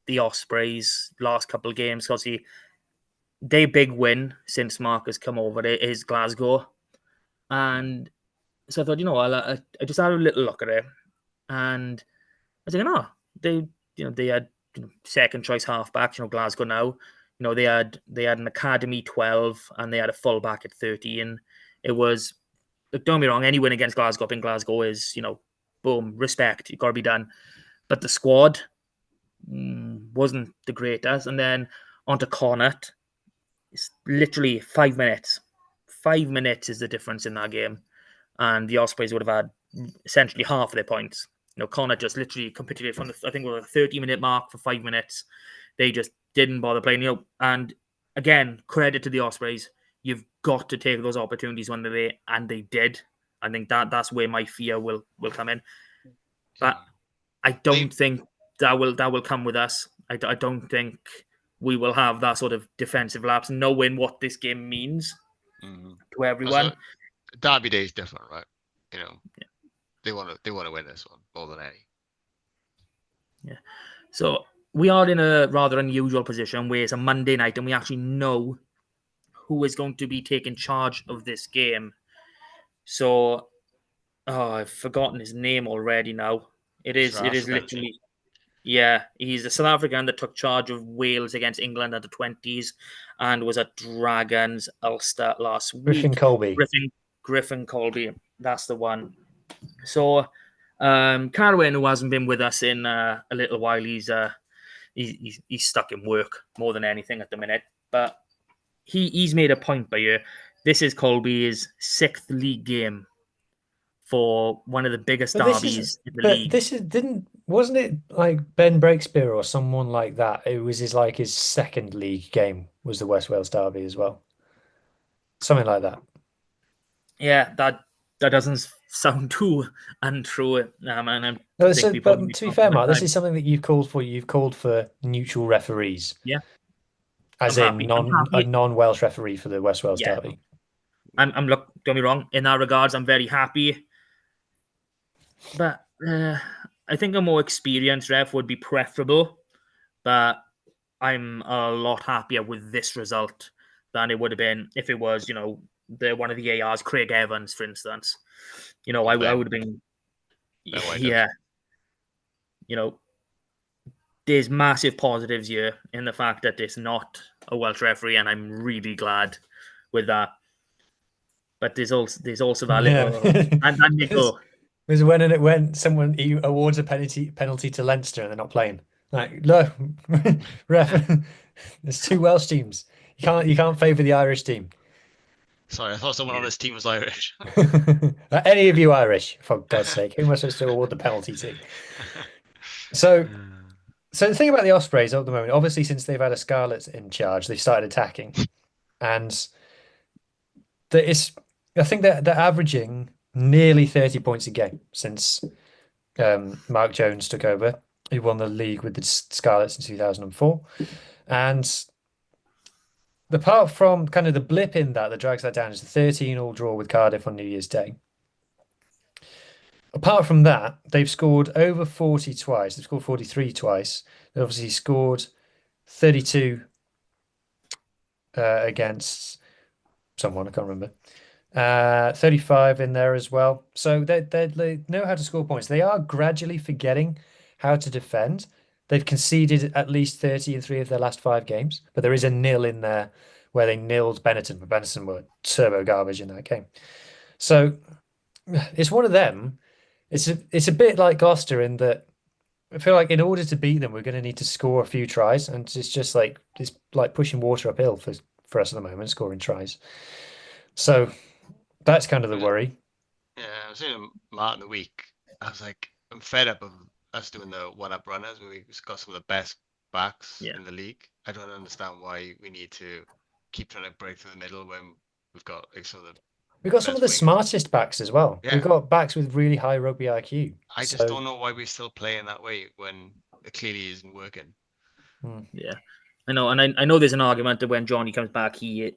the Ospreys last couple of games, because their big win since Mark has come over is Glasgow, and so I thought, I just had a little look at it, and I was like, no, they had second choice halfbacks. Glasgow now, they had an academy 12 and they had a fullback at 13. It was, don't get me wrong, any win against Glasgow up in Glasgow is boom, respect, you've got to be done. But the squad wasn't the greatest, and then onto Connacht, it's literally 5 minutes. 5 minutes is the difference in that game, and the Ospreys would have had essentially half of their points. Connacht just literally competed from I think, a 30-minute mark for 5 minutes. They just didn't bother playing. And again, credit to the Ospreys. You've got to take those opportunities when they're there, and they did. I think that's where my fear will come in. But I don't think that will come with us. I don't think we will have that sort of defensive lapse, knowing what this game means to everyone. Also, Derby Day is different, right? They want to win this one more than any. Yeah. So we are in a rather unusual position where it's a Monday night and we actually know who is going to be taking charge of this game. So, I've forgotten his name already now. It is literally, yeah, he's a South African that took charge of Wales against England under 20s and was at Dragons Ulster last week. Griffin Colby. Griffin Colby, that's the one. So, Carwyn, who hasn't been with us in a little while, he's stuck in work more than anything at the minute. But he's made a point by you. This is Colby's 6th league game for one of the biggest derbies in the league. Wasn't it like Ben Breakspear or someone like that? It was his 2nd league game was the West Wales Derby as well. Something like that. Yeah, that doesn't sound too untrue. And but to be fair, Mark, this is something that you've called for. You've called for neutral referees. Yeah. As a non-Welsh referee for the West Wales Derby. Look, don't be wrong. In that regards, I'm very happy. But I think a more experienced ref would be preferable. But I'm a lot happier with this result than it would have been if it was, one of the ARs, Craig Evans, for instance. I would have been, yeah. There's massive positives here in the fact that it's not a Welsh referee, and I'm really glad with that. But there's also that little and Nico. It was when someone awards a penalty to Leinster and they're not playing. Like, no, ref, there's 2 Welsh teams. You can't favour the Irish team. Sorry, I thought someone on this team was Irish. Are any of you Irish, for God's sake? Who am I supposed to award the penalty to? So the thing about the Ospreys at the moment, obviously, since they've had a Scarlets in charge, they've started attacking, and I think they're averaging nearly 30 points a game since Mark Jones took over. He won the league with the Scarlets in 2004, and apart from kind of the blip in that drags that down is the 13-all draw with Cardiff on New Year's Day. Apart from that, they've scored over 40 twice. They've scored 43 twice. They obviously scored 32 against someone, I can't remember. 35 in there as well. So they know how to score points. They are gradually forgetting how to defend. They've conceded at least 30 in 3 of their last 5 games, but there is a nil in there where they nilled Benetton, but Benetton were turbo garbage in that game. So it's one of them. It's a bit like Gloucester in that I feel like in order to beat them, we're going to need to score a few tries, and it's just like it's like pushing water uphill for us at the moment, scoring tries. So that's kind of the worry. Yeah, I was saying to Martin the week, I was like, I'm fed up of us doing the one-up runners where we've got some of the best backs in the league. I don't understand why we need to keep trying to break through the middle when we've got like some of the We've got some of the smartest backs as well. Yeah. We've got backs with really high rugby IQ. I just don't know why we're still playing that way when it clearly isn't working. Yeah, I know, and I know there's an argument that when Johnny comes back, he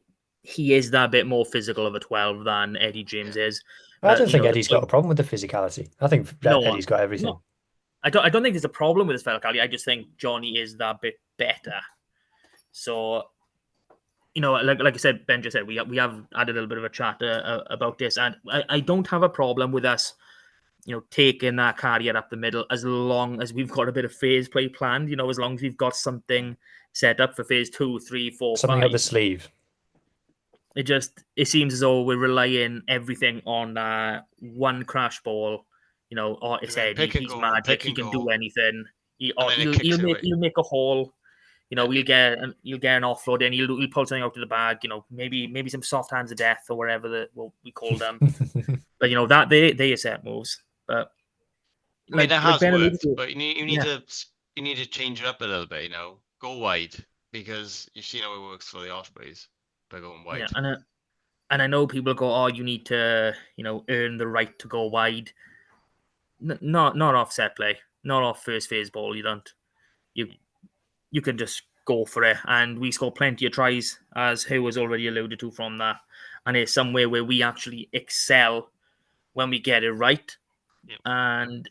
is that bit more physical of a 12 than Eddie James is. I don't think Eddie's got a problem with the physicality. I think Eddie's got everything. No, I don't think there's a problem with his physicality. I just think Johnny is that bit better. So, like I said, Ben just said, we have had a little bit of a chat about this, and I don't have a problem with us, taking that carrier up the middle as long as we've got a bit of phase play planned. As long as we've got something set up for phase 2, 3, 4, something 5. up the sleeve. It seems as though we're relying everything on one crash ball. It's Eddie. He's magic. He can do anything. He'll make a haul. You'll get an offload and he'll pull something out of the bag. Maybe some soft hands of death or whatever we call them. But that they are set moves. But I mean, that has worked. But you need to change it up a little bit. Go wide because you've seen how it works for the Ospreys by going wide. Yeah, and I know people go, "Oh, you need to earn the right to go wide." Not off set play, not off first phase ball. You don't. You can just go for it. And we score plenty of tries, as Hugh has already alluded to from that. And it's somewhere where we actually excel when we get it right. Yep. And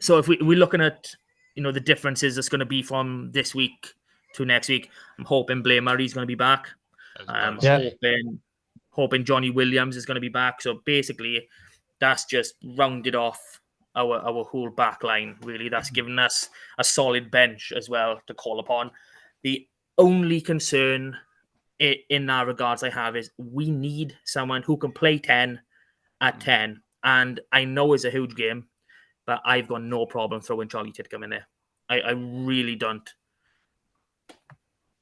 so if we're looking at, the differences that's going to be from this week to next week, I'm hoping Blair Murray's going to be back. I'm hoping Johnny Williams is going to be back. So basically, that's just rounded off our whole back line, really. That's given us a solid bench as well to call upon. The only concern in that regards I have is we need someone who can play 10 at 10. And I know it's a huge game, but I've got no problem throwing Charlie Titcombe in there. I really don't.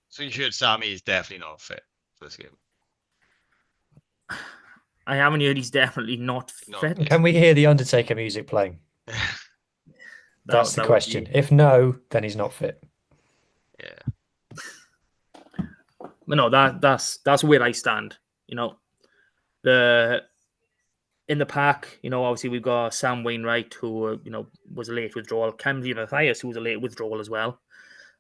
So you heard Sammy is definitely not fit for this game. I haven't heard he's definitely not fit. Can we hear the Undertaker music playing? That's the question. If no, then he's not fit. Yeah. But no, that's where I stand. In the pack, obviously we've got Sam Wainwright, who was a late withdrawal. Camden Mathias, who was a late withdrawal as well.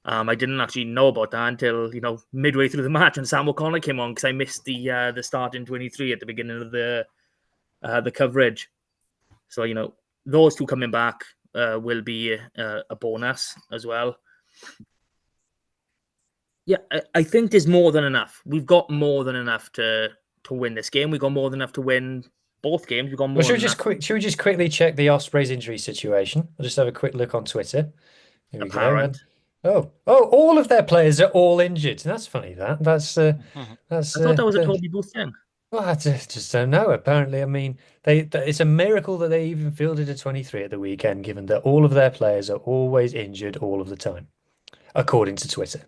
I didn't actually know about that until midway through the match, and Sam O'Connor came on because I missed the start in 23 at the beginning of the coverage. So those two coming back will be a bonus as well. Yeah, I think there's more than enough. We've got more than enough to win this game. We've got more than enough to win both games. We've got more. Should we just quickly check the Ospreys injury situation? I'll just have a quick look on Twitter. Here we go. Oh, all of their players are all injured. That's funny. That's I thought that was a Toby Booth thing. Well, I just don't know. Apparently, I mean, it's a miracle that they even fielded a 23 at the weekend, given that all of their players are always injured all of the time, according to Twitter.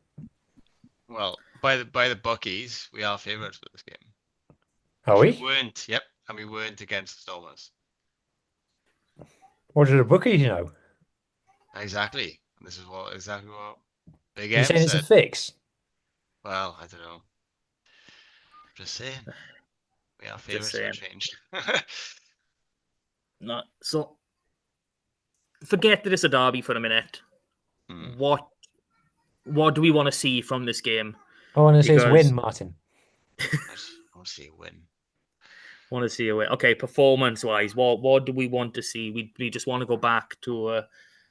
Well, by the bookies, we are favourites for this game. Are we? We weren't. Yep, and we weren't against the Stormers. What did the bookies know? Exactly. And this is exactly what Big You're M saying said. it's a fix? Well, I don't know. Just saying. We are favourites for change. No, so forget that it's a derby for a minute. What do we want to see from this game? All I want to say is win, Martin. I want to see a win. Want to see a win. Okay, performance-wise, what do we want to see? We just want to go back to.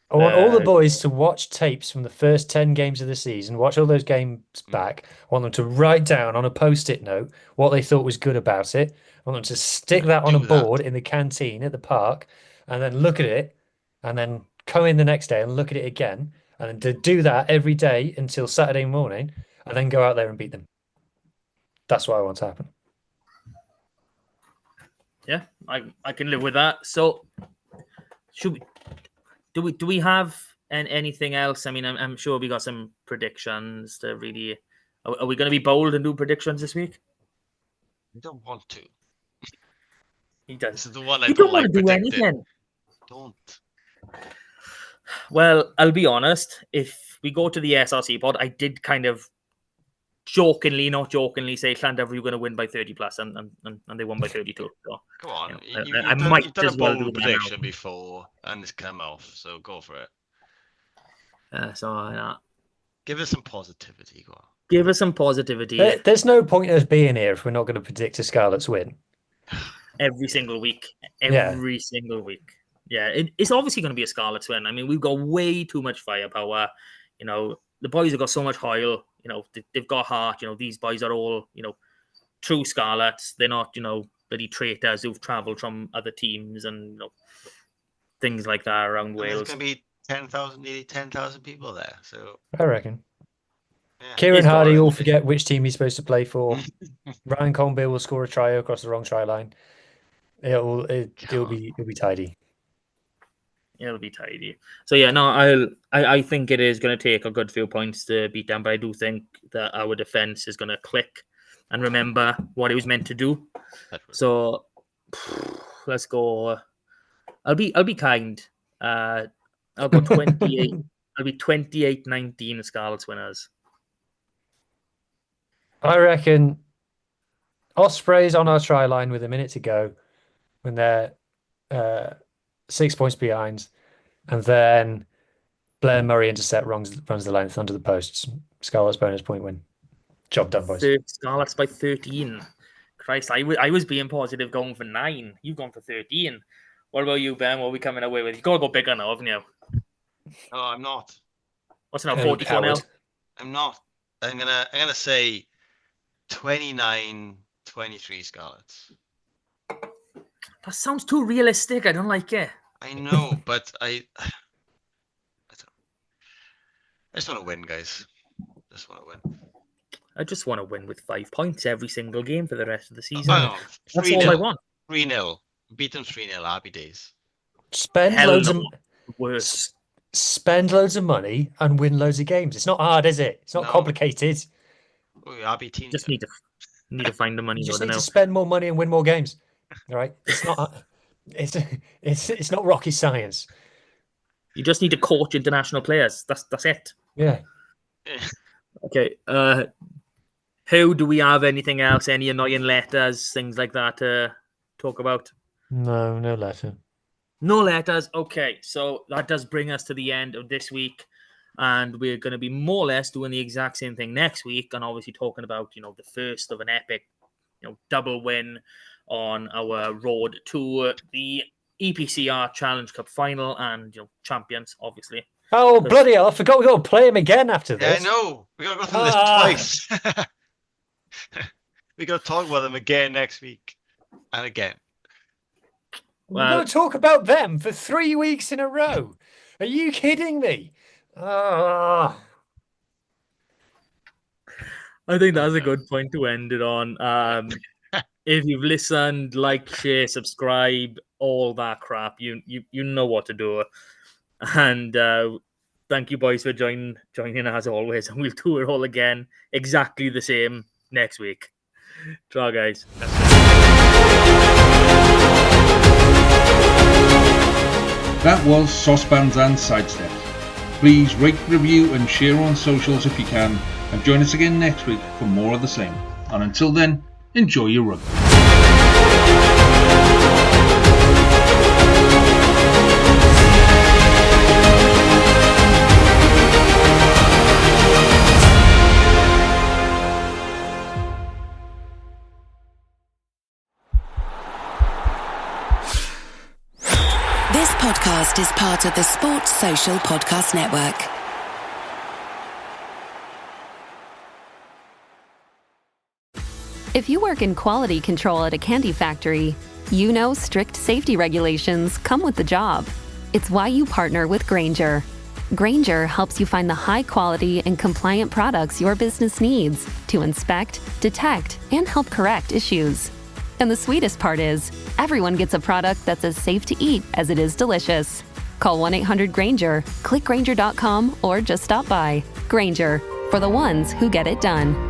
I want all the boys to watch tapes from the first 10 games of the season, watch all those games back. I want them to write down on a post-it note what they thought was good about it. I want them to stick that on a board in the canteen at the park and then look at it and then come in the next day and look at it again. And then to do that every day until Saturday morning and then go out there and beat them. That's what I want to happen. Yeah, I can live with that. So, do we have anything else? I mean, I'm sure we got some predictions to really. Are we going to be bold and do predictions this week? I don't want to. He does. This is the one I you don't want like to do predicting. anything. Don't. Well, I'll be honest. If we go to the SRC pod, I did kind of jokingly, not jokingly, say Llandovery were going to win by 30 plus, and they won by 32. So, Come on, I might you've done as a well bold do that prediction now. before, and it's come off. So go for it. Give us some positivity. Go on. Give us some positivity. There's no point in us being here if we're not going to predict a Scarlets win. Every single week. Single week. Yeah, it's obviously going to be a Scarlets win. I mean, we've got way too much firepower. You know, the boys have got so much hoil. You know, they've got heart. You know, these boys are all, true Scarlets. They're not, bloody traitors who've travelled from other teams and, things like that around Wales. There's going to be 10,000 people there. So I reckon. Yeah. Kieran Hardy will forget which team he's supposed to play for. Ryan Colmbill will score a try across the wrong try line. It'll be tidy. It'll be tidy. So yeah, no, I think it is going to take a good few points to beat them, but I do think that our defense is going to click and remember what it was meant to do. So let's go. I'll be kind. I'll go 28. I'll be 28-19 Scarlets winners. I reckon Osprey's on our try line with a minute to go when they're 6 points behind, and then Blair Murray intercept runs the length under the posts. Scarlets bonus point win. Job done, boys. Scarlets by 13. Christ, I was being positive going for 9. You've gone for 13. What about you, Ben? What are we coming away with? You've got to go bigger now, haven't you? No, I'm not. What's it now? 44 now? I'm not. I'm gonna say 29-23 Scarlets. That sounds too realistic. I don't like it. I know, but I just want to win, guys. Just want to win. I just want to win with 5 points every single game for the rest of the season. That's all I want. 3-0. Beat them 3-0. Happy days. Spend loads of money and win loads of games. It's not hard, is it? It's not complicated. Happy team. Just need to find the money. You just need to spend more money and win more games. All right? It's not. It's not rocket science. You just need to coach international players. That's it. Yeah. Okay. Who do we have? Anything else? Any annoying letters? Things like that to talk about? No letter. No letters. Okay, so that does bring us to the end of this week, and we're going to be more or less doing the exact same thing next week, and obviously talking about the first of an epic, double win on our road to the EPCR Challenge Cup final and champions, obviously. Oh bloody hell! I forgot we got to play him again after this. Yeah, I know. We got to go through this twice. We got to talk about them again next week and again. We're going to talk about them for 3 weeks in a row. Are you kidding me? I think that's a good point to end it on. If you've listened, like, share, subscribe, all that crap, you know what to do. And thank you, boys, for joining as always. And we'll do it all again exactly the same next week. Ciao, guys. That was Saucepans and Sidesteps. Please rate, review and share on socials if you can, and join us again next week for more of the same. And until then, enjoy your rugby. of the Sports Social Podcast Network. If you work in quality control at a candy factory, you know strict safety regulations come with the job. It's why you partner with Grainger. Grainger helps you find the high-quality and compliant products your business needs to inspect, detect, and help correct issues. And the sweetest part is, everyone gets a product that's as safe to eat as it is delicious. Call 1-800-GRAINGER, click Grainger.com, or just stop by. Grainger, for the ones who get it done.